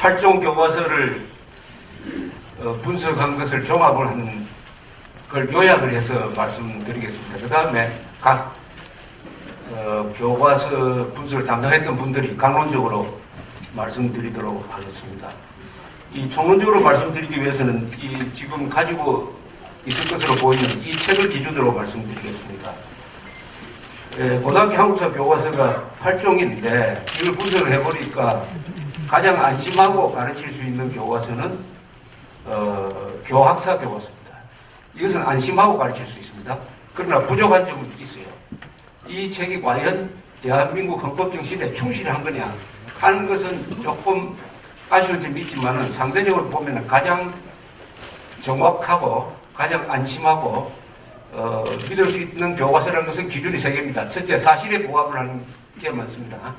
8종 교과서를 분석한 것을 종합을 하는 걸 요약을 해서 말씀드리겠습니다. 그 다음에 각 교과서 분석을 담당했던 분들이 강론적으로 말씀드리도록 하겠습니다. 이 총론적으로 말씀드리기 위해서는 이 지금 가지고 있을 것으로 보이는 이 책을 기준으로 말씀드리겠습니다. 고등학교 한국사 교과서가 8종인데 이걸 분석을 해보니까 가장 안심하고 가르칠 수 있는 교과서는 교학사 교과서입니다. 이것은 안심하고 가르칠 수 있습니다. 그러나 부족한 점은 있어요. 이 책이 과연 대한민국 헌법 정신에 충실한 거냐 하는 것은 조금 아쉬운 점이 있지만 상대적으로 보면 가장 정확하고 가장 안심하고 믿을 수 있는 교과서라는 것은 기준이 세 개입니다. 첫째, 사실에 부합을 하는 게 많습니다.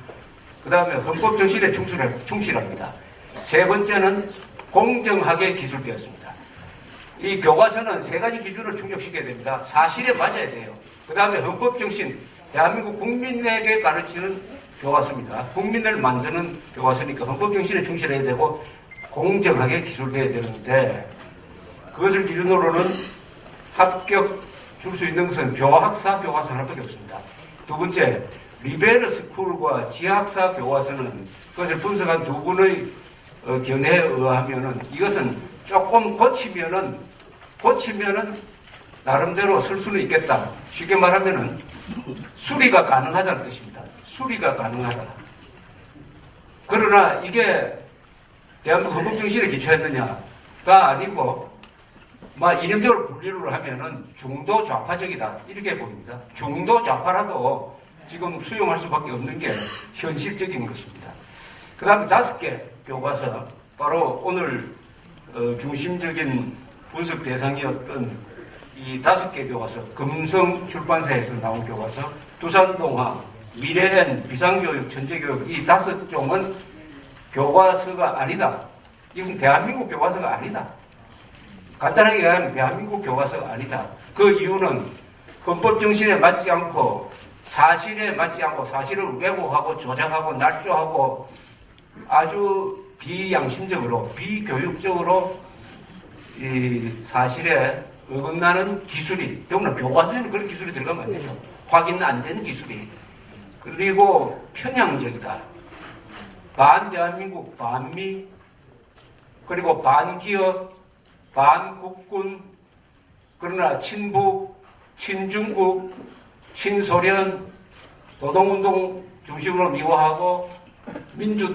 그 다음에 헌법 정신에 충실합니다. 세 번째는 공정하게 기술되었습니다. 이 교과서는 세 가지 기준을 충족시켜야 됩니다. 사실에 맞아야 돼요. 그 다음에 헌법 정신, 대한민국 국민에게 가르치는 교과서입니다. 국민을 만드는 교과서니까 헌법 정신에 충실해야 되고 공정하게 기술돼야 되는데 그것을 기준으로는 합격 줄 수 있는 것은 교학사 교과서 하나밖에 없습니다. 두 번째, 리베럴 스쿨과 지학사 교과서는 그것을 분석한 두 분의 견해에 의하면은 이것은 조금 고치면은 나름대로 쓸 수는 있겠다. 쉽게 말하면은 수리가 가능하다는 뜻입니다. 수리가 가능하다. 그러나 이게 대한민국 헌법 정신에 기초했느냐가 아니고 이념적으로 분류를 하면은 중도 좌파적이다 이렇게 보입니다. 중도 좌파라도 지금 수용할 수밖에 없는 게 현실적인 것입니다. 그 다음에 5개 교과서, 바로 오늘 중심적인 분석 대상이었던 이 5개 교과서, 금성 출판사에서 나온 교과서, 두산동화, 미래엔, 비상교육, 전제교육, 이 5종은 교과서가 아니다. 이것은 대한민국 교과서가 아니다. 간단하게 얘기하면 대한민국 교과서가 아니다. 그 이유는 헌법 정신에 맞지 않고 사실에 맞지 않고 사실을 왜곡하고 조작하고 날조하고 아주 비양심적으로 비교육적으로 이 사실에 어긋나는 기술이, 더구나 교과서에는 그런 기술이 들어가면 안 되죠. 확인 안 되는 기술이. 그리고 편향적이다. 반대한민국, 반미, 그리고 반기업, 반국군, 그러나 친북, 친중국, 친소련, 노동운동 중심으로 미화하고 민주화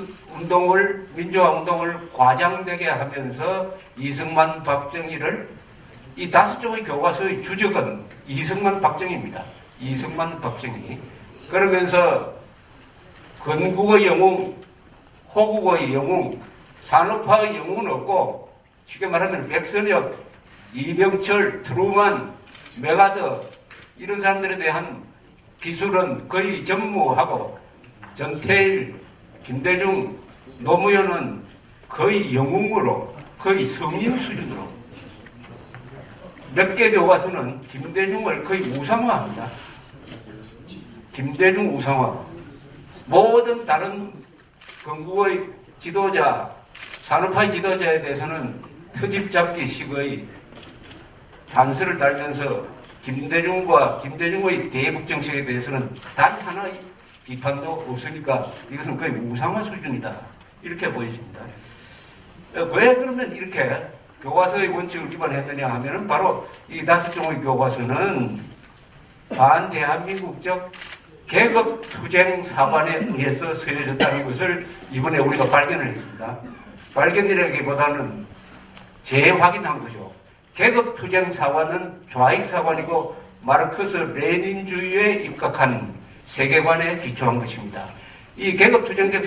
운동을 과장되게 하면서 이승만, 박정희를, 이 5종의 교과서의 주적은 이승만, 박정희입니다. 이승만, 박정희. 그러면서 건국의 영웅, 호국의 영웅, 산업화의 영웅은 없고, 쉽게 말하면 백선엽, 이병철, 트루만, 메가더 이런 사람들에 대한 기술은 거의 전무하고 전태일, 김대중, 노무현은 거의 영웅으로, 거의 성인 수준으로, 몇 개 교과서는 김대중을 거의 우상화합니다. 김대중 우상화. 모든 다른 건국의 지도자, 산업화의 지도자에 대해서는 트집 잡기식의 단서를 달면서 김대중의 대북 정책에 대해서는 단 하나의 비판도 없으니까 이것은 거의 우상화 수준이다. 이렇게 보여집니다. 왜 그러면 이렇게 교과서의 원칙을 기반했느냐 하면은 바로 이 5종의 교과서는 반대한민국적 계급투쟁 사관에 의해서 쓰여졌다는 것을 이번에 우리가 발견을 했습니다. 발견이라기보다는 재확인한 거죠. 계급투쟁 사관은 좌익 사관이고 마르크스 레닌주의에 입각한 세계관에 기초한 것입니다. 이 계급투쟁적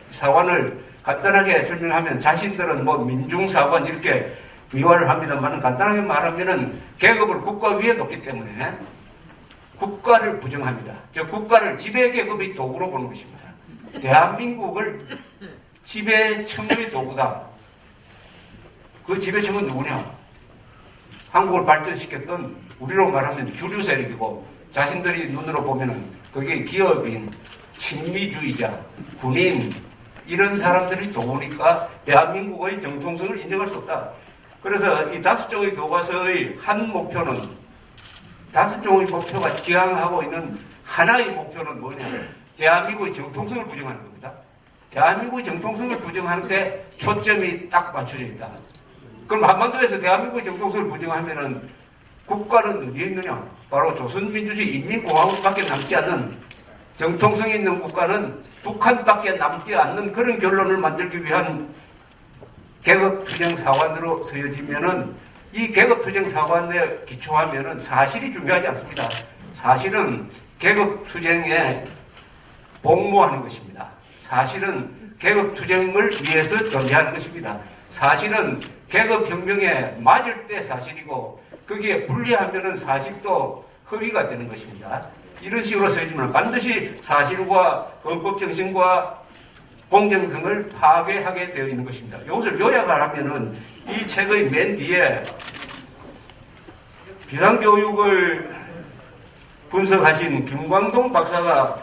사관을 간단하게 설명하면 자신들은 민중사관 이렇게 미화를 합니다만 간단하게 말하면은 계급을 국가 위에 놓기 때문에 국가를 부정합니다. 국가를 지배계급의 도구로 보는 것입니다. 대한민국을 지배층의 도구다. 그 지배층은 누구냐? 한국을 발전시켰던, 우리로 말하면 주류 세력이고, 자신들이 눈으로 보면은 그게 기업인, 친미주의자, 군인, 이런 사람들이 도우니까 대한민국의 정통성을 인정할 수 없다. 그래서 이 5종의 교과서의 한 목표는 5종의 목표가 지향하고 있는 하나의 목표는 뭐냐면 대한민국의 정통성을 부정하는 겁니다. 대한민국의 정통성을 부정하는데 초점이 딱 맞춰져 있다. 그럼 한반도에서 대한민국의 정통성을 부정하면은 국가는 어디에 있느냐? 바로 조선민주주의 인민공화국밖에 남지 않는 정통성이 있는 국가는 북한밖에 남지 않는 그런 결론을 만들기 위한 계급투쟁사관으로 쓰여지면은 이 계급투쟁사관에 기초하면은 사실이 중요하지 않습니다. 사실은 계급투쟁에 복무하는 것입니다. 사실은 계급투쟁을 위해서 존재하는 것입니다. 사실은 계급혁명에 맞을 때 사실이고 거기에 불리하면은 사실도 허위가 되는 것입니다. 이런 식으로 써있지만 반드시 사실과 헌법 정신과 공정성을 파괴하게 되어 있는 것입니다. 이것을 요약을 하면은 이 책의 맨 뒤에 비상교육을 분석하신 김광동 박사가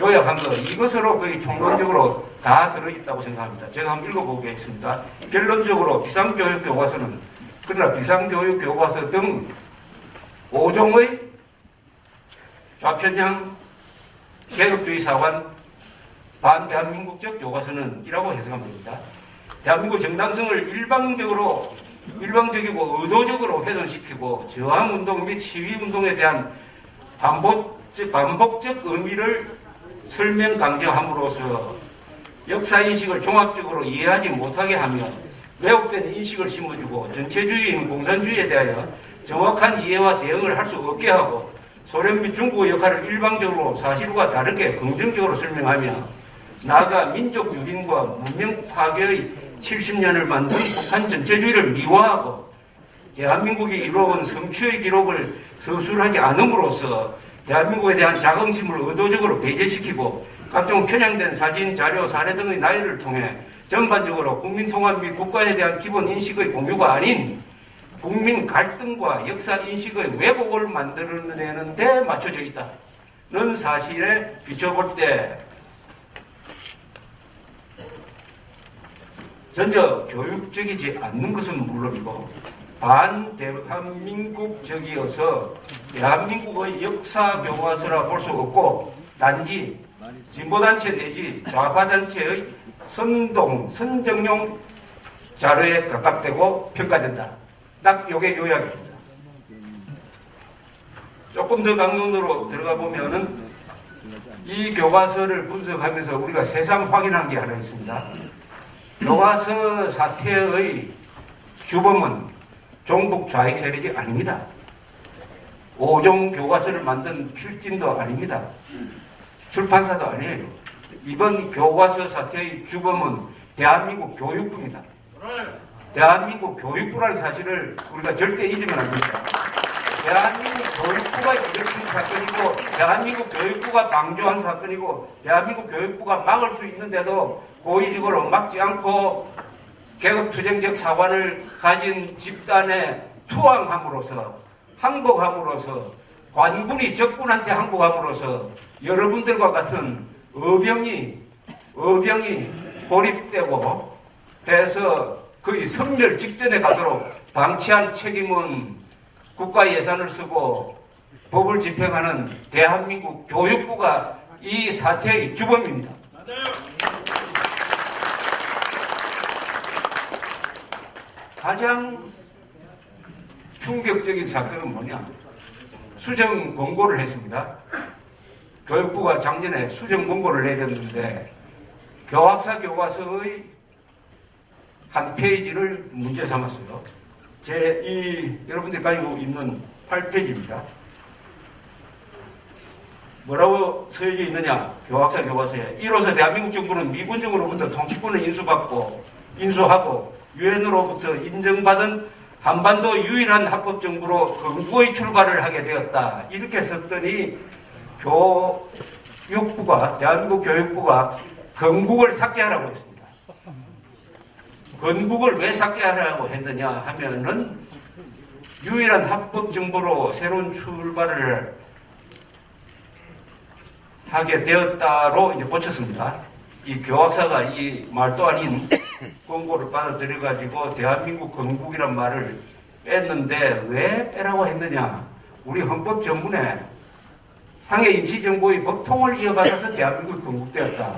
요약한 거 이것으로 거의 총론적으로 다 들어있다고 생각합니다. 제가 한번 읽어보겠습니다. 결론적으로 비상교육교과서는 그러나 비상교육교과서 등 5종의 좌편향 계급주의 사관 반대한민국적 교과서는 이라고 해석하면 됩니다. 대한민국 정당성을 일방적이고 의도적으로 훼손시키고 저항운동 및 시위운동에 대한 반복적 의미를 설명 강조함으로써 역사인식을 종합적으로 이해하지 못하게 하며 왜곡된 인식을 심어주고 전체주의인 공산주의에 대하여 정확한 이해와 대응을 할 수 없게 하고 소련 및 중국의 역할을 일방적으로 사실과 다르게 긍정적으로 설명하며 나아가 민족 유린과 문명 파괴의 70년을 만든 북한 전체주의를 미화하고 대한민국이 이루어온 성취의 기록을 서술하지 않음으로써 대한민국에 대한 자긍심을 의도적으로 배제시키고 각종 편향된 사진, 자료, 사례 등의 나열을 통해 전반적으로 국민통합 및 국가에 대한 기본 인식의 공유가 아닌 국민 갈등과 역사 인식의 왜곡을 만들어내는 데 맞춰져 있다는 사실에 비춰볼 때 전혀 교육적이지 않는 것은 물론이고 반대한민국적이어서 대한민국의 역사 교과서라 볼 수 없고 단지 진보단체 내지 좌파단체의 선정용 자료에 가깝되고 평가된다. 딱 요게 요약입니다. 조금 더 강론으로 들어가 보면은 이 교과서를 분석하면서 우리가 새삼 확인한 게 하나 있습니다. 교과서 사태의 주범은 종북 좌익 세력이 아닙니다. 5종 교과서를 만든 필진도 아닙니다. 출판사도 아니에요. 이번 교과서 사태의 주범은 대한민국 교육부입니다. 대한민국 교육부라는 사실을 우리가 절대 잊으면 안 됩니다. 대한민국 교육부가 일으킨 사건이고 대한민국 교육부가 방조한 사건이고 대한민국 교육부가 막을 수 있는데도 고의적으로 막지 않고 계급투쟁적 사관을 가진 집단에 투항함으로써 항복함으로써 관군이 적군한테 항복함으로써 여러분들과 같은 어병이 고립되고 해서 거의 섬멸 직전에 가도록 방치한 책임은 국가 예산을 쓰고 법을 집행하는 대한민국 교육부가 이 사태의 주범입니다. 맞아요. 가장 충격적인 사건은 뭐냐? 수정 공고를 했습니다. 교육부가 작년에 수정 공고를 내렸는데 교학사 교과서의 한 페이지를 문제 삼았어요. 여러분들이 가지고 있는 8페이지입니다. 뭐라고 써져 있느냐? 교학사 교과서에 이로써 대한민국 정부는 미군정으로부터 통치권을 인수하고 유엔으로부터 인정받은 한반도 유일한 합법정부로 건국의 출발을 하게 되었다. 이렇게 썼더니 대한민국 교육부가 건국을 삭제하라고 했습니다. 건국을 왜 삭제하라고 했느냐 하면은 유일한 합법정부로 새로운 출발을 하게 되었다로 이제 고쳤습니다. 이 교학사가 이 말도 아닌 권고를 받아들여가지고 대한민국 건국이란 말을 뺐는데 왜 빼라고 했느냐? 우리 헌법 전문에 상해 임시정부의 법통을 이어받아서 대한민국이 건국되었다.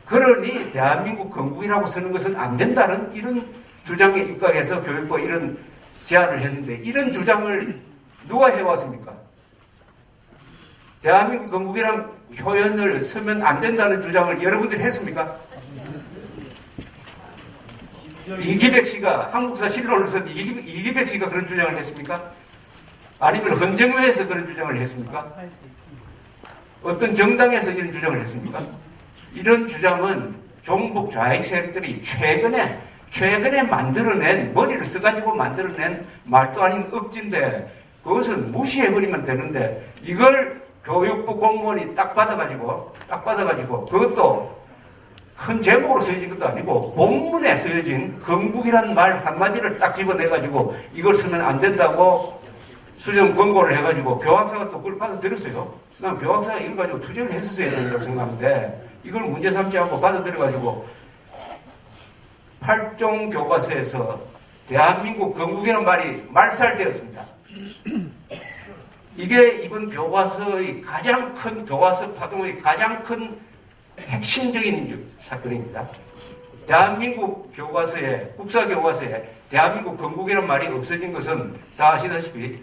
그러니 대한민국 건국이라고 쓰는 것은 안 된다는 이런 주장에 입각해서 교육부가 이런 제안을 했는데 이런 주장을 누가 해왔습니까? 대한민국 건국이란 표현을 쓰면 안 된다는 주장을 여러분들이 했습니까? 이기백 씨가 한국사 실론을 쓴 이기백 씨가 그런 주장을 했습니까? 아니면 헌정회에서 그런 주장을 했습니까? 어떤 정당에서 이런 주장을 했습니까? 이런 주장은 종북 좌익 세력들이 최근에 만들어낸, 머리를 써가지고 만들어낸 말도 아닌 억지인데 그것은 무시해버리면 되는데 이걸 교육부 공무원이 딱 받아가지고 그것도 큰 제목으로 쓰여진 것도 아니고 본문에 쓰여진 건국이란 말 한마디를 딱 집어내가지고 이걸 쓰면 안 된다고 수정 권고를 해가지고 교학사가 또 그걸 받아들였어요. 난 교학사가 이걸 가지고 투쟁을 했었어야 된다고 생각하는데 이걸 문제 삼지 않고 받아들여가지고 8종 교과서에서 대한민국 건국이라는 말이 말살되었습니다. 이게 이번 교과서의 가장 큰, 교과서 파동의 가장 큰 핵심적인 사건입니다. 대한민국 교과서에, 국사교과서에 대한민국 건국이라는 말이 없어진 것은 다 아시다시피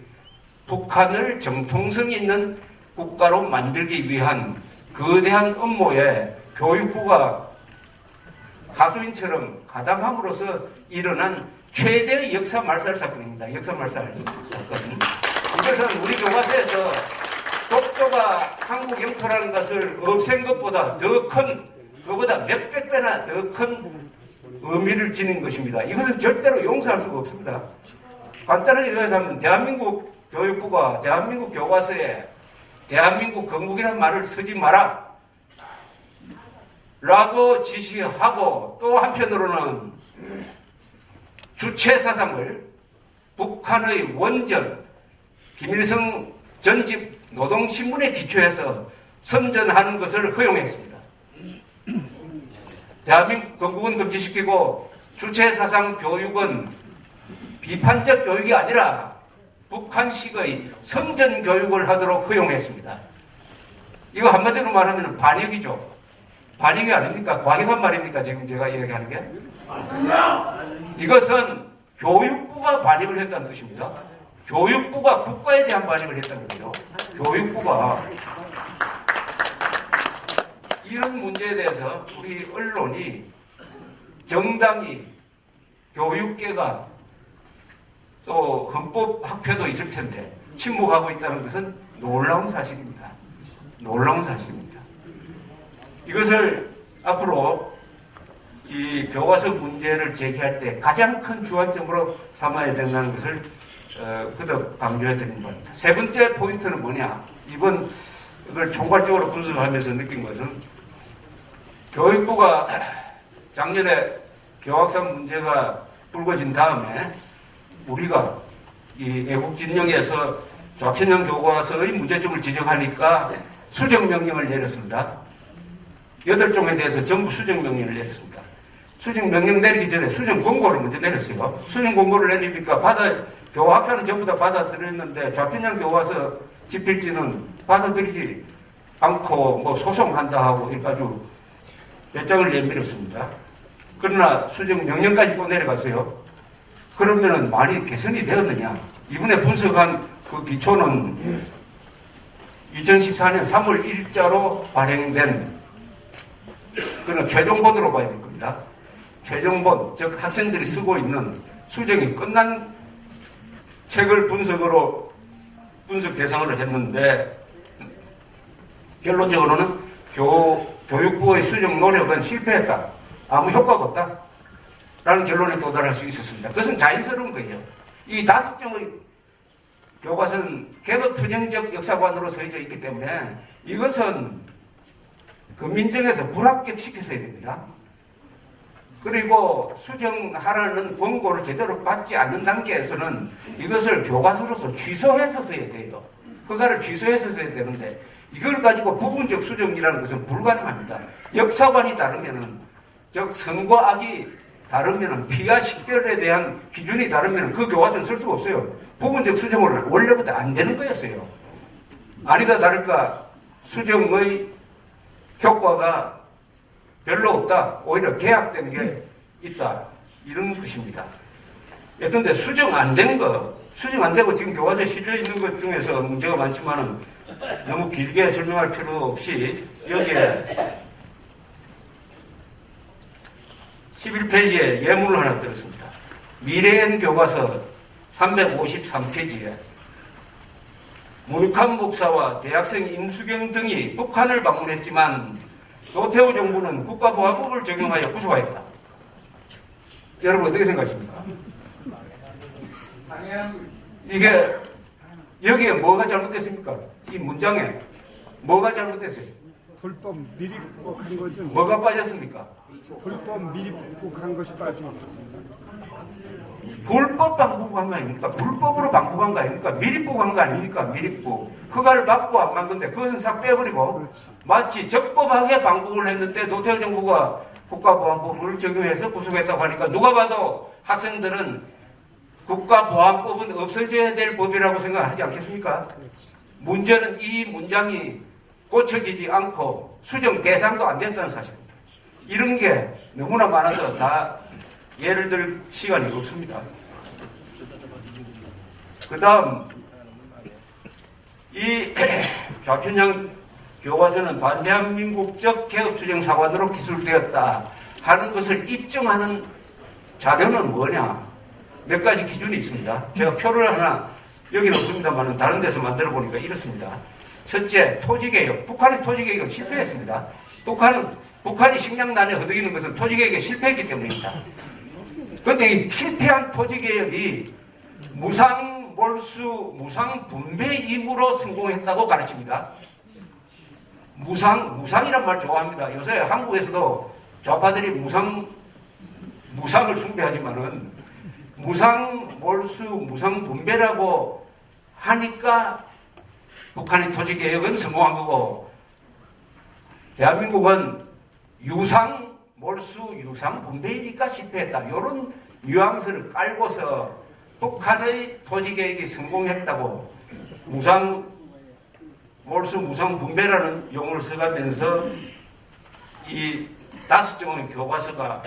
북한을 정통성 있는 국가로 만들기 위한 거대한 음모에 교육부가 하수인처럼 가담함으로써 일어난 최대의 역사 말살 사건입니다. 역사 말살 사건. 이것은 우리 교과서에서 독도가 한국 영토라는 것을 없앤 것보다 더 큰, 그보다 몇백 배나 더 큰 의미를 지닌 것입니다. 이것은 절대로 용서할 수가 없습니다. 간단하게 얘기하면 대한민국 교육부가 대한민국 교과서에 대한민국 건국이라는 말을 쓰지 마라 라고 지시하고 또 한편으로는 주체 사상을 북한의 원전 김일성 전집 노동신문에 기초해서 선전하는 것을 허용했습니다. 대한민국 건국은 금지시키고 주체 사상 교육은 비판적 교육이 아니라 북한식의 선전 교육을 하도록 허용했습니다. 이거 한마디로 말하면 반역이죠. 반역이 아닙니까? 과격한 말입니까? 지금 제가 이야기하는 게? 이것은 교육부가 반역을 했다는 뜻입니다. 교육부가 국가에 대한 반역을 했다는 거죠. 교육부가 이런 문제에 대해서 우리 언론이 정당이 교육계가 또 헌법학회도 있을 텐데 침묵하고 있다는 것은 놀라운 사실입니다. 놀라운 사실입니다. 이것을 앞으로 이 교과서 문제를 제기할 때 가장 큰 주안점으로 삼아야 된다는 것을 거듭 강조해 드리는 겁니다. 세 번째 포인트는 뭐냐? 이번 이걸 총괄적으로 분석하면서 느낀 것은 교육부가 작년에 교학사 문제가 불거진 다음에 우리가 이 애국진영에서 좌편향 교과서의 문제점을 지적하니까 수정명령을 내렸습니다. 8종에 대해서 전부 수정명령을 내렸습니다. 수정명령 내리기 전에 수정권고를 먼저 내렸어요. 수정권고를 내리니까 교학사는 전부 다 받아들였는데 좌편향 교과서 집필지는 받아들이지 않고 뭐 소송한다 하고 해가지고 배짱을 내밀었습니다. 그러나 수정명령까지 또 내려갔어요. 그러면은 많이 개선이 되었느냐? 이번에 분석한 그 기초는 2014년 3월 1일자로 발행된 그런 최종본으로 봐야 될 겁니다. 최종본, 즉 학생들이 쓰고 있는 수정이 끝난 책을 분석 대상으로 했는데 결론적으로는 교육부의 수정 노력은 실패했다. 아무 효과가 없다. 라는 결론에 도달할 수 있었습니다. 그것은 자연스러운 거예요. 이 5종의 교과서는 개혁투쟁적 역사관으로 서해져 있기 때문에 이것은 금민정에서 불합격시켰어야 됩니다. 그리고 수정하라는 권고를 제대로 받지 않는 단계에서는 이것을 교과서로서 취소해서 써야 돼요. 허가를 취소해서 써야 되는데 이걸 가지고 부분적 수정이라는 것은 불가능합니다. 역사관이 다르면은, 즉 선과 악이 다르면은, 피와 식별에 대한 기준이 다르면은 그 교과서를 쓸 수가 없어요. 부분적 수정은 원래부터 안 되는 거였어요. 아니다 다를까 수정의 효과가 별로 없다. 오히려 계약된 게 있다. 이런 것입니다. 그런데 수정 안 된 거, 수정 안 되고 지금 교과서에 실려 있는 것 중에서 문제가 많지만은 너무 길게 설명할 필요 없이 여기에 11페이지에 예문을 하나 들었습니다. 미래엔 교과서 353페이지에 문익환 목사와 대학생 임수경 등이 북한을 방문했지만 노태우 정부는 국가보안법을 적용하여 구속하였다. 여러분 어떻게 생각하십니까? 이게 여기에 뭐가 잘못됐습니까? 이 문장에 뭐가 잘못됐어요? 불법 미리 복한 거죠. 뭐가 빠졌습니까? 불법 미리 복한 것이 빠진 거죠. 불법 방북한 거 아닙니까? 불법으로 방북한 거 아닙니까? 미립북한 거 아닙니까? 미립북. 허가를 받고 안 만 건데 그것은 싹 빼버리고 그렇지. 마치 적법하게 방북을 했는데 노태우 정부가 국가보안법을 적용해서 구속했다고 하니까 누가 봐도 학생들은 국가보안법은 없어져야 될 법이라고 생각하지 않겠습니까? 그렇지. 문제는 이 문장이 고쳐지지 않고 수정 대상도 안 된다는 사실입니다. 이런 게 너무나 많아서 다 예를 들 시간이 없습니다. 그 다음 이 좌편향 교과서는 반대한민국적 개혁투쟁사관으로 기술되었다 하는 것을 입증하는 자료는 뭐냐? 몇 가지 기준이 있습니다. 제가 표를 하나 여기는 없습니다만 다른 데서 만들어 보니까 이렇습니다. 첫째, 토지개혁. 북한의 토지개혁은 실패했습니다. 북한이 식량난에 허덕이는 것은 토지개혁에 실패했기 때문입니다. 그런데 이 실패한 토지개혁이 무상몰수, 무상분배임으로 성공했다고 가르칩니다. 무상이란 말 좋아합니다. 요새 한국에서도 좌파들이 무상을 숭배하지만은 무상몰수, 무상분배라고 하니까 북한의 토지개혁은 성공한 거고 대한민국은 유상몰수, 유상분배이니까 실패했다. 이런 뉘앙스를 깔고서 북한의 토지개혁이 성공했다고 무상몰수, 무상분배라는 용어를 써가면서 이 5종의 교과서가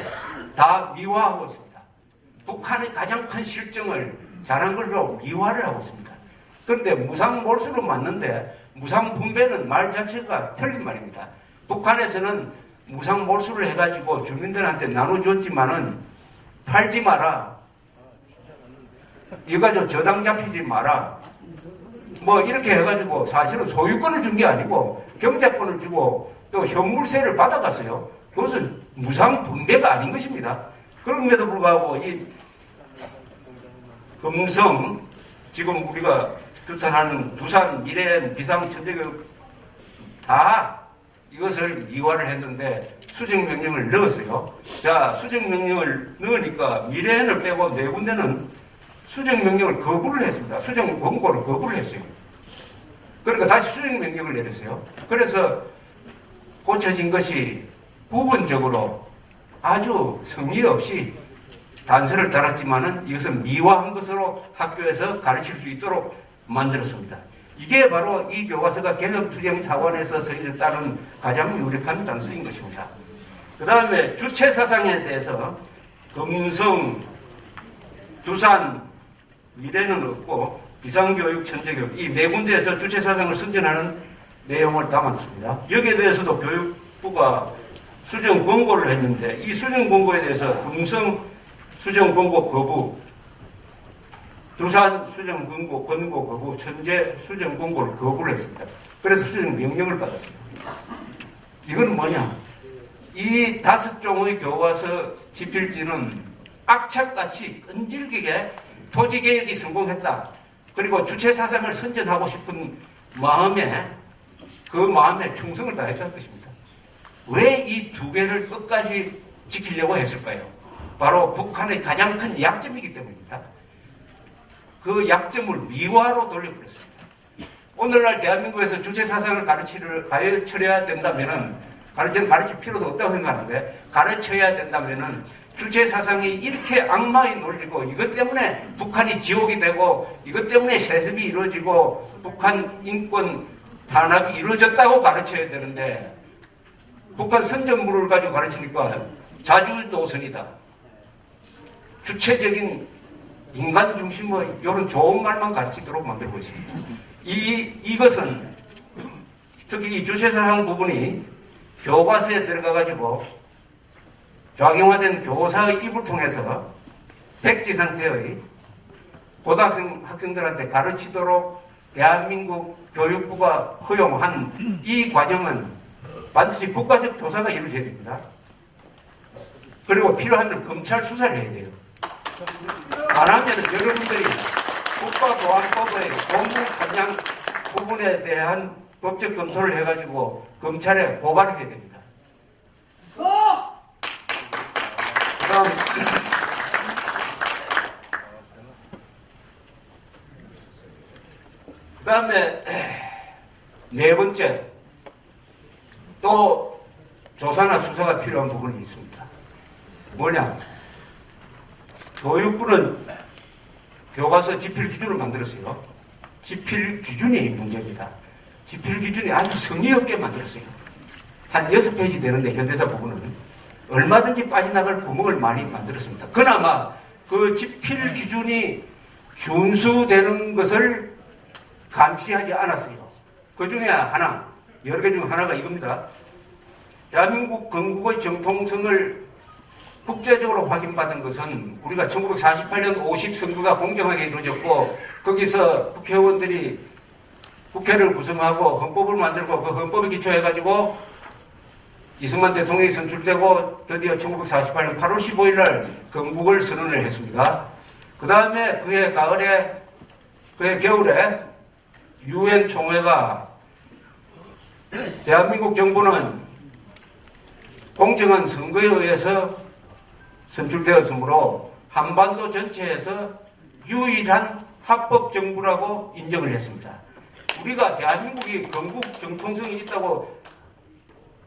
다 미화하고 있습니다. 북한의 가장 큰 실정을 잘한 걸로 미화를 하고 있습니다. 그런데 무상몰수는 맞는데 무상분배는 말 자체가 틀린 말입니다. 북한에서는 무상몰수를 해가지고 주민들한테 나눠줬지만은 팔지 마라. 이거 가지고 저당 잡히지 마라. 뭐 이렇게 해가지고 사실은 소유권을 준 게 아니고 경제권을 주고 또 현물세를 받아갔어요. 그것은 무상분배가 아닌 것입니다. 그럼에도 불구하고 이 금성 지금 우리가 규탄하는 두산 미래엔 비상천재교육 다 이것을 미화를 했는데 수정명령을 넣었어요. 자, 수정명령을 넣으니까 미래엔을 빼고 네 군데는 수정명령을 거부를 했습니다. 수정 권고를 거부를 했어요. 그러니까 다시 수정명령을 내렸어요. 그래서 고쳐진 것이 부분적으로 아주 성의 없이 단서를 달았지만은 이것은 미화한 것으로 학교에서 가르칠 수 있도록 만들었습니다. 이게 바로 이 교과서가 개혁투쟁사관에서 써있다는 가장 유력한 단서인 것입니다. 그 다음에 주체사상에 대해서 금성, 두산, 미래는 없고 비상교육, 천재교육 이 네 군데에서 주체사상을 선전하는 내용을 담았습니다. 여기에 대해서도 교육부가 수정 권고를 했는데 이 수정 권고에 대해서 금성 수정 권고 거부, 두산 수정 권고 거부, 천재 수정 권고를 거부를 했습니다. 그래서 수정 명령을 받았습니다. 이건 뭐냐? 이 5종의 교과서 집필지는 악착같이 끈질기게 토지개혁이 성공했다. 그리고 주체사상을 선전하고 싶은 마음에 그 마음에 충성을 다했다는 뜻입니다. 왜 이 두 개를 끝까지 지키려고 했을까요? 바로 북한의 가장 큰 약점이기 때문입니다. 그 약점을 미화로 돌려버렸습니다. 오늘날 대한민국에서 주체사상을 가르쳐야 된다면은, 저는 가르칠 필요도 없다고 생각하는데, 가르쳐야 된다면은, 주체사상이 이렇게 악마의 논리고, 이것 때문에 북한이 지옥이 되고, 이것 때문에 세습이 이루어지고, 북한 인권 탄압이 이루어졌다고 가르쳐야 되는데, 북한 선전물을 가지고 가르치니까 자주노선이다. 주체적인 인간 중심의 이런 좋은 말만 가르치도록 만들고 있습니다. 이것은 특히 이 주체사상 부분이 교과서에 들어가가지고 좌경화된 교사의 입을 통해서 백지 상태의 고등학생 학생들한테 가르치도록 대한민국 교육부가 허용한 이 과정은 반드시 국가적 조사가 이루어져야 됩니다. 그리고 필요하면 검찰 수사를 해야 돼요. 안 하면 여러분들이 국가보안법의 공무관양 부분에 대한 법적 검토를 해가지고 검찰에 고발을 해야 됩니다. 그 다음에 네 번째, 또 조사나 수사가 필요한 부분이 있습니다. 뭐냐? 교육부는 교과서 지필 기준을 만들었어요. 지필 기준이 문제입니다. 지필 기준이 아주 성의 없게 만들었어요. 한 6페이지 되는데 현대사 부분은 얼마든지 빠져나갈 구멍을 많이 만들었습니다. 그나마 그 지필 기준이 준수되는 것을 감시하지 않았어요. 그 중에 하나, 여러 개 중 하나가 이겁니다. 대한민국 건국의 정통성을 국제적으로 확인받은 것은 우리가 1948년 50선거가 공정하게 이루어졌고, 거기서 국회의원들이 국회를 구성하고 헌법을 만들고, 그 헌법에 기초해가지고 이승만 대통령이 선출되고, 드디어 1948년 8월 15일 날 건국을 선언을 했습니다. 그 다음에 그해 가을에, 그해 겨울에 유엔 총회가 대한민국 정부는 공정한 선거에 의해서 선출되었으므로 한반도 전체에서 유일한 합법 정부라고 인정을 했습니다. 우리가 대한민국이 건국 정통성이 있다고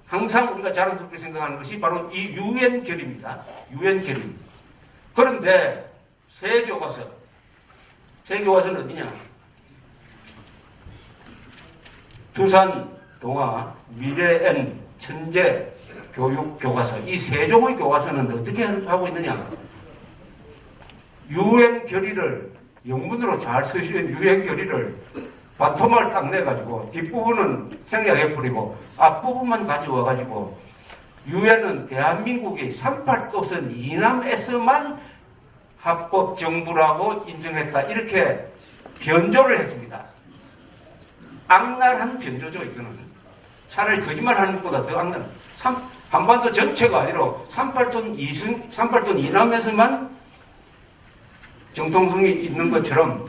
항상 우리가 자랑스럽게 생각하는 것이 바로 이 유엔 결의입니다. 유엔 결의. 그런데 새 교과서는 어디냐? 두산, 동아, 미래엔, 천재, 교육교과서, 이 세 종의 교과서는 어떻게 하고 있느냐? 유엔 결의를, 영문으로 잘 쓰시는 유엔 결의를 반토막을 딱 내가지고 뒷부분은 생략해버리고 앞부분만 가져와가지고 유엔은 대한민국이 38도선 이남에서만 합법정부라고 인정했다. 이렇게 변조를 했습니다. 악랄한 변조죠, 이거는. 차라리 거짓말하는 것보다 더 악랄한. 한반도 전체가 아니라 38돈 이남에서만 정통성이 있는 것처럼,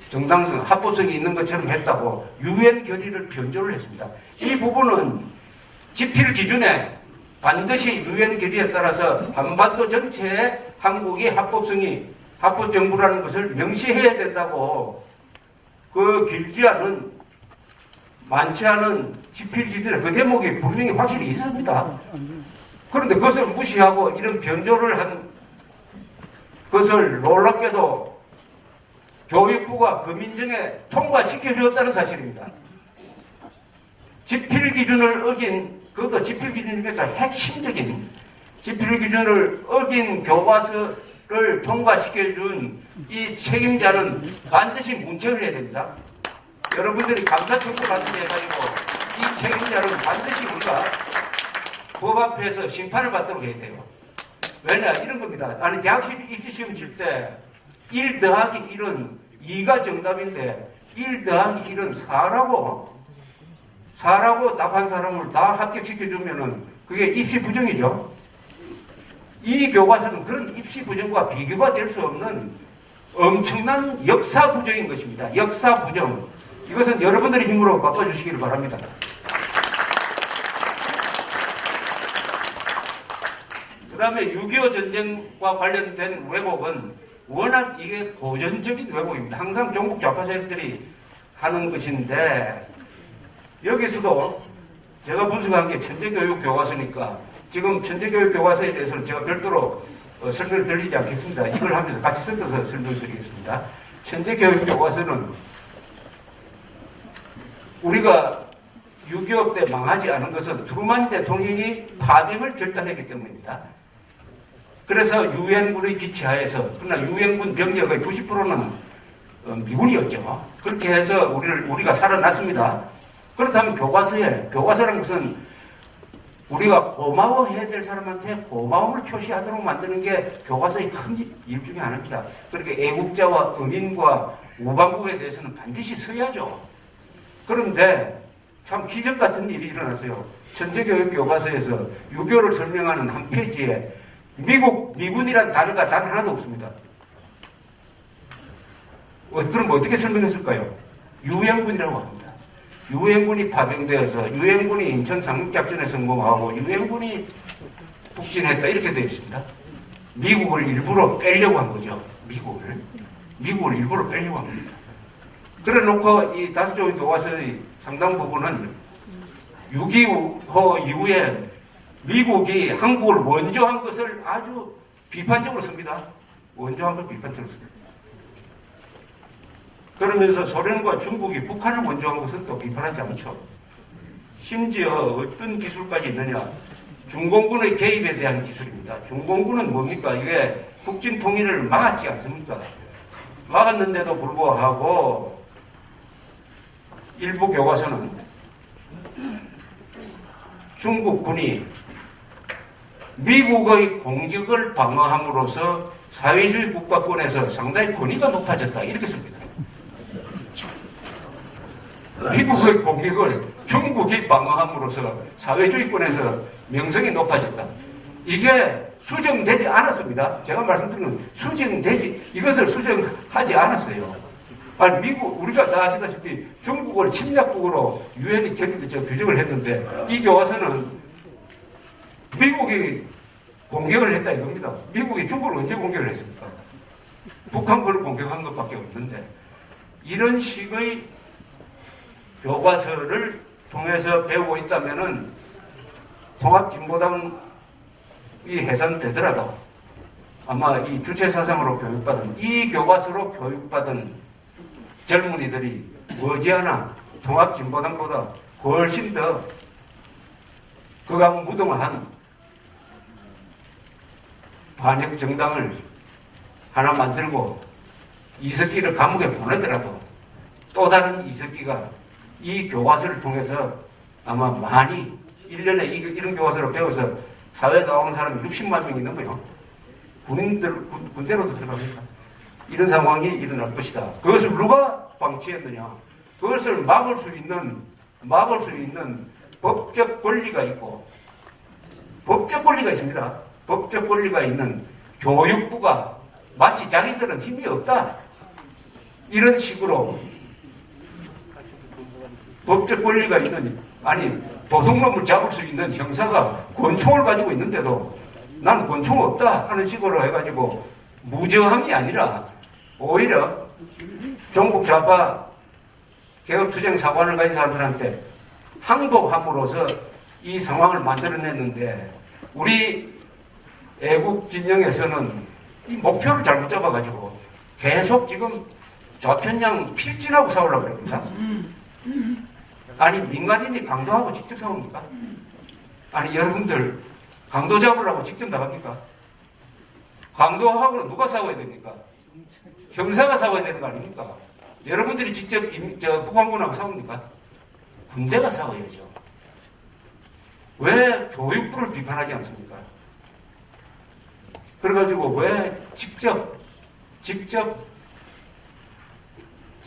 정당성, 합법성이 있는 것처럼 했다고 유엔 결의를 변조를 했습니다. 이 부분은 지필 기준에 반드시 유엔 결의에 따라서 한반도 전체에 한국이 합법정부라는 것을 명시해야 된다고, 그 길지 않은, 많지 않은 지필 기준에 그 대목이 분명히 확실히 있습니다. 그런데 그것을 무시하고 이런 변조를 한 것을 놀랍게도 교육부가 금인정에 통과시켜 주었다는 사실입니다. 지필 기준을 어긴, 그것도 지필 기준 중에서 핵심적인 지필 기준을 어긴 교과서를 통과시켜 준 이 책임자는 반드시 문책을 해야 됩니다. 여러분들이 감사청구 같은 데 해가지고 이 책임자는 반드시 우리가 법 앞에서 심판을 받도록 해야 돼요. 왜냐? 이런 겁니다. 아니, 대학 입시시험 칠 때 1 더하기 1은 2가 정답인데 1 더하기 1은 4라고 답한 사람을 다 합격시켜주면은 그게 입시 부정이죠. 이 교과서는 그런 입시 부정과 비교가 될 수 없는 엄청난 역사 부정인 것입니다. 역사 부정. 이것은 여러분들의 힘으로 바꿔주시기를 바랍니다. 그 다음에 6.25 전쟁과 관련된 왜곡은 워낙 이게 고전적인 왜곡입니다. 항상 종북 좌파 세력들이 하는 것인데, 여기서도 제가 분석한 게 천재교육 교과서니까 지금 천재교육 교과서에 대해서는 제가 별도로 설명을 드리지 않겠습니다. 이걸 하면서 같이 섞어서 설명을 드리겠습니다. 천재교육 교과서는 우리가 6.25 때 망하지 않은 것은 트루만 대통령이 파병을 결단했기 때문입니다. 그래서 유엔군의 기치하에서, 그러나 유엔군 병력의 90%는 미군이었죠. 그렇게 해서 우리가 살아났습니다. 그렇다면 교과서라는 것은 우리가 고마워해야 될 사람한테 고마움을 표시하도록 만드는 게 교과서의 큰 일 중에 하나입니다. 그렇게 애국자와 은인과 우방국에 대해서는 반드시 써야죠. 그런데 참 기적 같은 일이 일어났어요. 천재교육 교과서에서 6.25를 설명하는 한 페이지에 미군이란 단어가 단 하나도 없습니다. 그럼 어떻게 설명했을까요? 유엔군이라고 합니다. 유엔군이 파병되어서 유엔군이 인천 상륙작전에 성공하고 유엔군이 북진했다 이렇게 되어 있습니다. 미국을 일부러 빼려고 한 거죠. 미국을 일부러 빼려고 한 겁니다. 그래 놓고 이 다섯 종의 교과서의 상당 부분은 6.25 이후에 미국이 한국을 원조한 것을 아주 비판적으로 씁니다. 원조한 걸 비판적으로 씁니다. 그러면서 소련과 중국이 북한을 원조한 것은 또 비판하지 않죠. 심지어 어떤 기술까지 있느냐. 중공군의 개입에 대한 기술입니다. 중공군은 뭡니까? 이게 북진 통일을 막았지 않습니까? 막았는데도 불구하고 일부 교과서는 중국군이 미국의 공격을 방어함으로써 사회주의 국가권에서 상당히 권위가 높아졌다 이렇게 씁니다. 미국의 공격을 중국이 방어함으로써 사회주의권에서 명성이 높아졌다. 이게 수정되지 않았습니다. 제가 말씀드린 건 이것을 수정하지 않았어요. 아니, 우리가 다 아시다시피 중국을 침략국으로 유엔이 규정을 했는데 이 교과서는 미국이 공격을 했다 이겁니다. 미국이 중국을 언제 공격을 했습니까? 북한군을 공격한 것밖에 없는데 이런 식의 교과서를 통해서 배우고 있다면은 통합진보당이 해산되더라도 아마 이 주체사상으로 교육받은 이 교과서로 교육받은 젊은이들이 머지않아 통합진보당보다 훨씬 더 극악무동한 반역정당을 하나 만들고 이석기를 감옥에 보내더라도 또 다른 이석기가 이 교과서를 통해서 아마 많이 1년에 이런 교과서를 배워서 사회에 나오는 사람이 60만 명이 넘어요. 군대로도 들어갑니다. 이런 상황이 일어날 것이다. 그것을 누가 방치했느냐? 그것을 막을 수 있는 법적 권리가 있고, 법적 권리가 있습니다. 법적 권리가 있는 교육부가 마치 자기들은 힘이 없다. 이런 식으로 법적 권리가 있는, 도둑놈을 잡을 수 있는 형사가 권총을 가지고 있는데도 난 권총 없다 하는 식으로 해가지고 무저항이 아니라 오히려 종북 좌파 개혁투쟁 사관을 가진 사람들한테 항복함으로써 이 상황을 만들어냈는데 우리 애국 진영에서는 이 목표를 잘못 잡아가지고 계속 지금 좌편양 필진하고 싸우려고 그럽니다. 아니 민간인이 강도하고 직접 싸웁니까? 아니 여러분들 강도 잡으려고 직접 나갑니까? 강도하고는 누가 싸워야 됩니까? 형사가 싸워야 되는 거 아닙니까? 여러분들이 직접 북한군하고 싸웁니까? 군대가 싸워야죠. 왜 교육부를 비판하지 않습니까? 그래가지고 왜 직접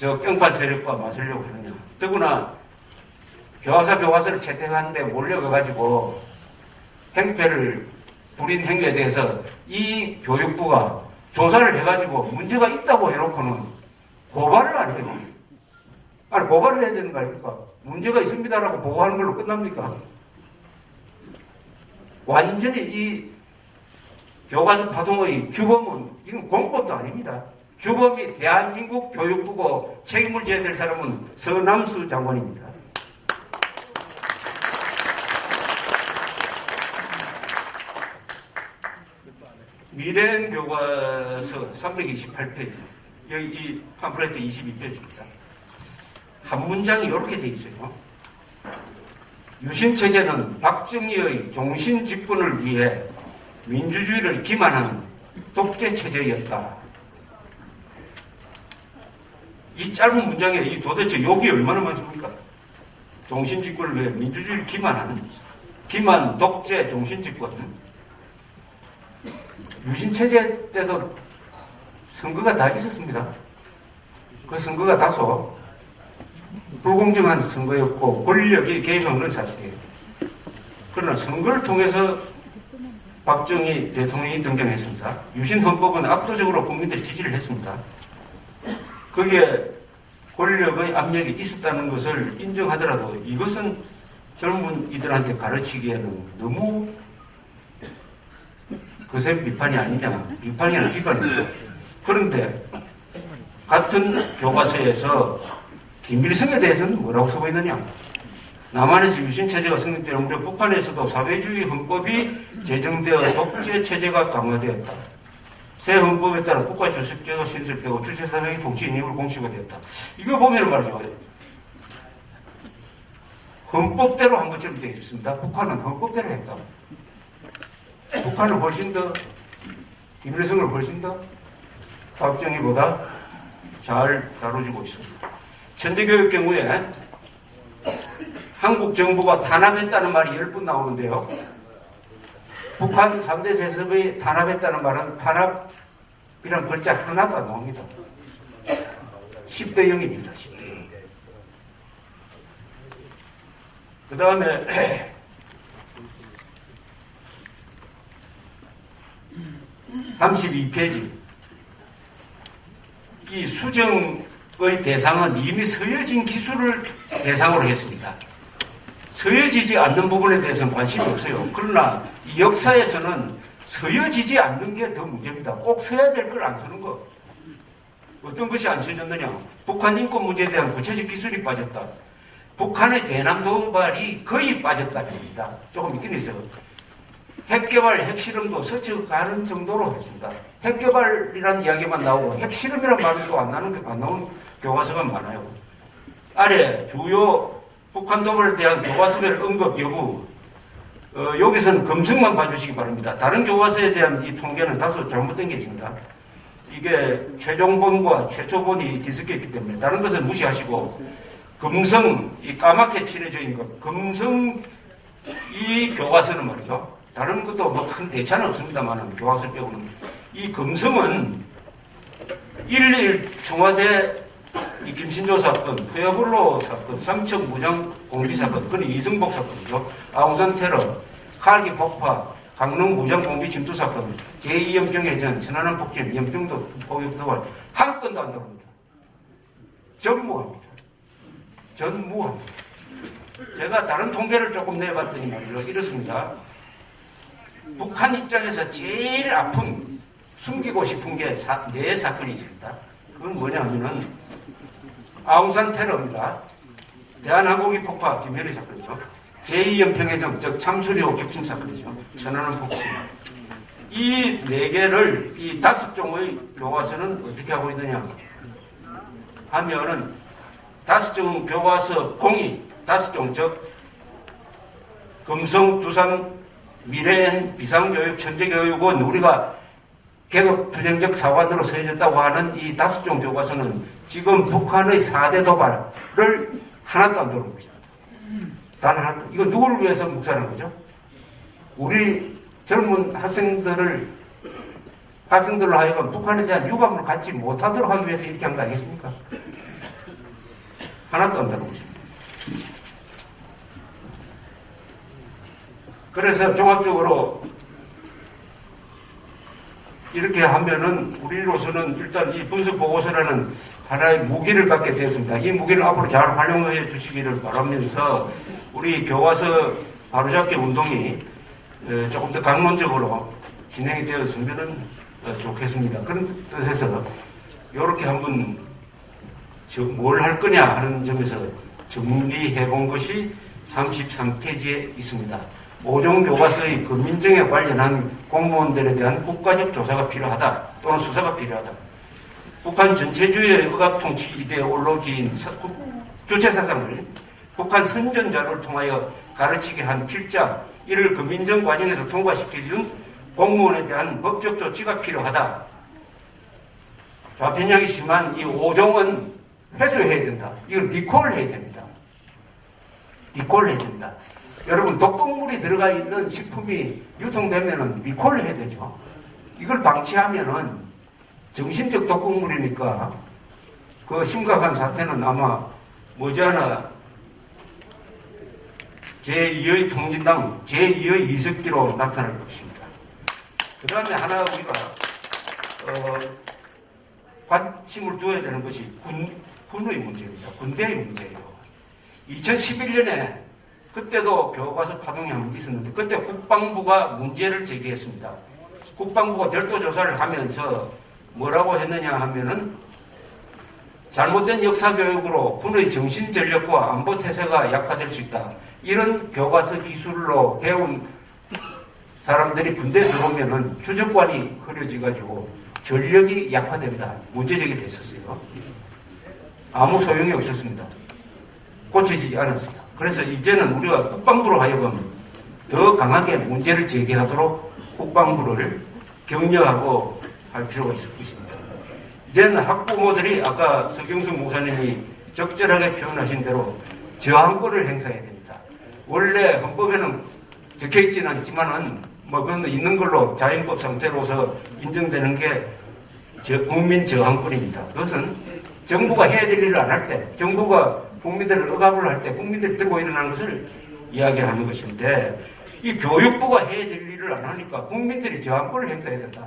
뿅팔 세력과 맞으려고 하느냐. 더구나 교과서를 채택하는데 몰려가가지고 행패를 부린 행위에 대해서 이 교육부가 조사를 해가지고 문제가 있다고 해놓고는 고발을 안 해요. 아니 고발을 해야 되는 거 아닙니까? 문제가 있습니다라고 보고하는 걸로 끝납니까? 완전히 이 교과서 파동의 주범은 이건 공법도 아닙니다. 주범이 대한민국 교육부고 책임을 져야 될 사람은 서남수 장관입니다. 미래엔 교과서 328페이지, 여기 이 팜플렛 22페이지입니다. 한 문장이 이렇게 돼 있어요. 유신체제는 박정희의 종신집권을 위해 민주주의를 기만한 독재체제였다. 이 짧은 문장에 이 도대체 욕이 얼마나 많습니까? 종신집권을 위해 민주주의를 기만하는 기만, 독재, 종신집권. 유신체제 때도 선거가 다 있었습니다. 그 선거가 다소 불공정한 선거였고 권력이 개입한 건 사실이에요. 그러나 선거를 통해서 박정희 대통령이 등장했습니다. 유신헌법은 압도적으로 국민들이 지지를 했습니다. 거기에 권력의 압력이 있었다는 것을 인정하더라도 이것은 젊은이들한테 가르치기에는 너무 거센 비판이 아니냐, 비판이 아니라 비판이죠. 그런데 같은 교과서에서 김일성에 대해서는 뭐라고 쓰고 있느냐? 남한에서 유신체제가 성립되는 무렵 북한에서도 사회주의 헌법이 제정되어 독재체제가 강화되었다. 새 헌법에 따라 국가 주석제가 신설되고 주체사상의 통치 인임으로 공시가 되었다. 이거 보면 말이죠. 헌법대로 한 것처럼 되어 있습니다. 북한은 헌법대로 했다. 북한은 훨씬 더, 김일성을 훨씬 더 박정희보다 잘 다뤄주고 있습니다. 천재교육 경우에 한국 정부가 탄압했다는 말이 10번 나오는데요. 북한 3대 세습이 탄압했다는 말은 탄압이란 글자 하나도 안 나옵니다. 10대 0입니다. 10대 0. 그 다음에 32페이지. 이 수정의 대상은 이미 서여진 기술을 대상으로 했습니다. 서여지지 않는 부분에 대해서는 관심이 없어요. 그러나 이 역사에서는 서여지지 않는 게 더 문제입니다. 꼭 서야 될 걸 안 쓰는 거. 어떤 것이 안 써졌느냐. 북한 인권 문제에 대한 구체적 기술이 빠졌다. 북한의 대남 도발이 거의 빠졌다는 겁니다. 조금 있긴 있어요. 핵개발, 핵실험도 스쳐가는 정도로 했습니다. 핵개발이라는 이야기만 나오고 핵실험이라는 말도 안 나오는 교과서가 많아요. 아래 주요 북한 도발에 대한 교과서별 언급 여부, 여기서는 검증만 봐주시기 바랍니다. 다른 교과서에 대한 이 통계는 다소 잘못된 게 있습니다. 이게 최종본과 최초본이 뒤섞여 있기 때문에 다른 것은 무시하시고 금성, 이 까맣게 칠해져 있는 것, 금성 이 교과서는 말이죠. 다른 것도 뭐 큰 대차는 없습니다만 교과서 빼고는 이 금성은 1.1 청와대 이 김신조 사건, 푸에블로 사건, 삼척 무장 공비 사건, 그건 이승복 사건이죠. 아웅산 테러, 칼기 폭파, 강릉 무장 공비 침투 사건, 제2연평 해전, 천안함 폭진, 연평도 포격 도발 한 건도 안 들어옵니다. 전무합니다. 전무합니다. 제가 다른 통계를 조금 내봤더니 말이죠. 이렇습니다. 북한 입장에서 제일 아픈, 숨기고 싶은 게 네 사건이 있습니다. 그건 뭐냐면은 아웅산 테러입니다. 대한항공기 폭파, 김현희 사건이죠. 제2연평해전, 즉 참수료 격침 사건이죠. 천안함 폭진. 이 네 개를 이 5종의 교과서는 어떻게 하고 있느냐 하면은 5종 교과서 공이 5종, 즉 금성, 두산, 미래엔, 비상교육, 천재교육은 우리가 계급 투쟁적 사관으로 서해졌다고 하는 이 5종 교과서는 지금 북한의 4대 도발을 하나도 안 들어오고 있습니다. 단 하나도. 이거 누구를 위해서 묵살한 거죠? 우리 젊은 학생들로 하여금 북한에 대한 유감을 갖지 못하도록 하기 위해서 이렇게 한 거 아니겠습니까? 하나도 안 들어오고 있습니다. 그래서 종합적으로 이렇게 하면은 우리로서는 일단 이 분석 보고서라는 하나의 무기를 갖게 되었습니다. 이 무기를 앞으로 잘 활용해 주시기를 바라면서 우리 교과서 바로잡기 운동이 조금 더 강론적으로 진행이 되었으면 좋겠습니다. 그런 뜻에서 이렇게 한번 뭘 할 거냐 하는 점에서 정리해 본 것이 33페이지에 있습니다. 5종 교과서의 금민정에 관련한 공무원들에 대한 국가적 조사가 필요하다 또는 수사가 필요하다. 북한 전체주의의 억압통치 이데올로기인 주체사상을 북한 선전자를 통하여 가르치게 한 필자, 이를 금민정 과정에서 통과시켜준 공무원에 대한 법적 조치가 필요하다. 좌편향이 심한 이 5종은 회수해야 된다. 이걸 리콜해야 됩니다. 리콜해야 된다. 여러분, 독극물이 들어가 있는 식품이 유통되면은 리콜해야 되죠. 이걸 방치하면은 정신적 독극물이니까 그 심각한 사태는 아마 머지않아 제2의 통진당, 제2의 이석기로 나타날 것입니다. 그 다음에 하나 우리가 관심을 두어야 되는 것이 군의 문제입니다. 군대의 문제예요. 2011년에 그때도 교과서 파동이 한번 있었는데 그때 국방부가 문제를 제기했습니다. 국방부가 별도 조사를 하면서 뭐라고 했느냐 하면은 잘못된 역사교육으로 군의 정신전력과 안보태세가 약화될 수 있다. 이런 교과서 기술로 배운 사람들이 군대에 들어오면은 주적관이 흐려져가지고 전력이 약화된다. 문제제기를 했었어요. 아무 소용이 없었습니다. 고쳐지지 않았습니다. 그래서 이제는 우리가 국방부로 하여금 더 강하게 문제를 제기하도록 국방부를 격려하고 할 필요가 있을 것입니다. 이제는 학부모들이 아까 서경석 목사님이 적절하게 표현하신 대로 저항권을 행사해야 됩니다. 원래 헌법에는 적혀있지는 않지만은 그건 있는 걸로 자연법 상태로서 인정되는 게 국민 저항권입니다. 그것은 정부가 해야 될 일을 안 할 때, 정부가 국민들을 억압을 할 때 국민들이 들고 일어나는 것을 이야기하는 것인데 이 교육부가 해야 될 일을 안 하니까 국민들이 저항권을 행사해야 된다.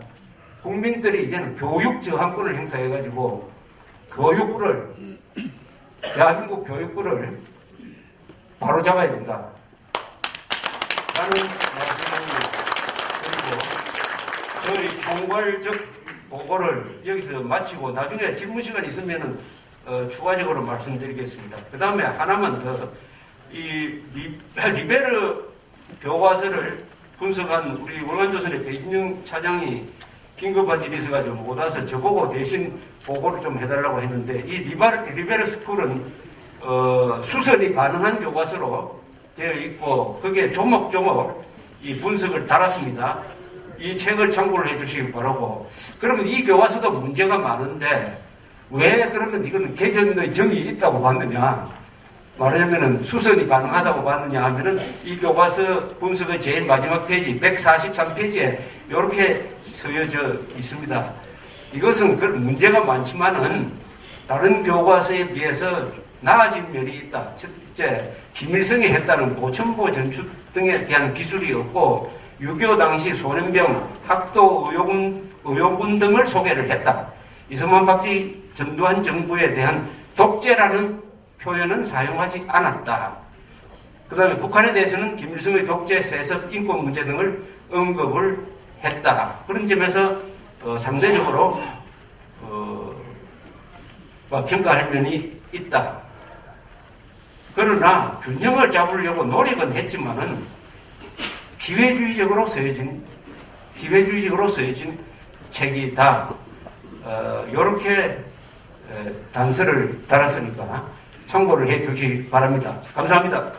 국민들이 이제는 교육 저항권을 행사해가지고 교육부를, 대한민국 교육부를 바로 잡아야 된다. 라는 말씀을 드리고 저희 총괄적 보고를 여기서 마치고 나중에 질문 시간 있으면은 추가적으로 말씀드리겠습니다. 그 다음에 하나만 더, 이 리베르 교과서를 분석한 우리 월간조선의 배진영 차장이 긴급한 일이 있어가지고 못 와서 저보고 대신 보고를 좀 해달라고 했는데 이 리베르 스쿨은 수선이 가능한 교과서로 되어 있고 거기에 조목조목 이 분석을 달았습니다. 이 책을 참고를 해주시기 바라고. 그러면 이 교과서도 문제가 많은데 왜 그러면 이거는 개정의 정이 있다고 봤느냐? 말하자면은 수선이 가능하다고 봤느냐 하면은 이 교과서 분석의 제일 마지막 페이지 143페이지에 이렇게 쓰여져 있습니다. 이것은 그 문제가 많지만은 다른 교과서에 비해서 나아진 면이 있다. 첫째, 김일성이 했다는 보천보 전축 등에 대한 기술이 없고 6.25 당시 소련병, 학도 의료군 등을 소개를 했다. 이승만 박지 전두환 정부에 대한 독재라는 표현은 사용하지 않았다. 그 다음에 북한에 대해서는 김일성의 독재, 세습, 인권 문제 등을 언급을 했다. 그런 점에서 상대적으로 평가할 면이 있다. 그러나 균형을 잡으려고 노력은 했지만은 기회주의적으로 쓰여진 책이다. 이렇게 단서를 달았으니까 참고를 해 주시기 바랍니다. 감사합니다.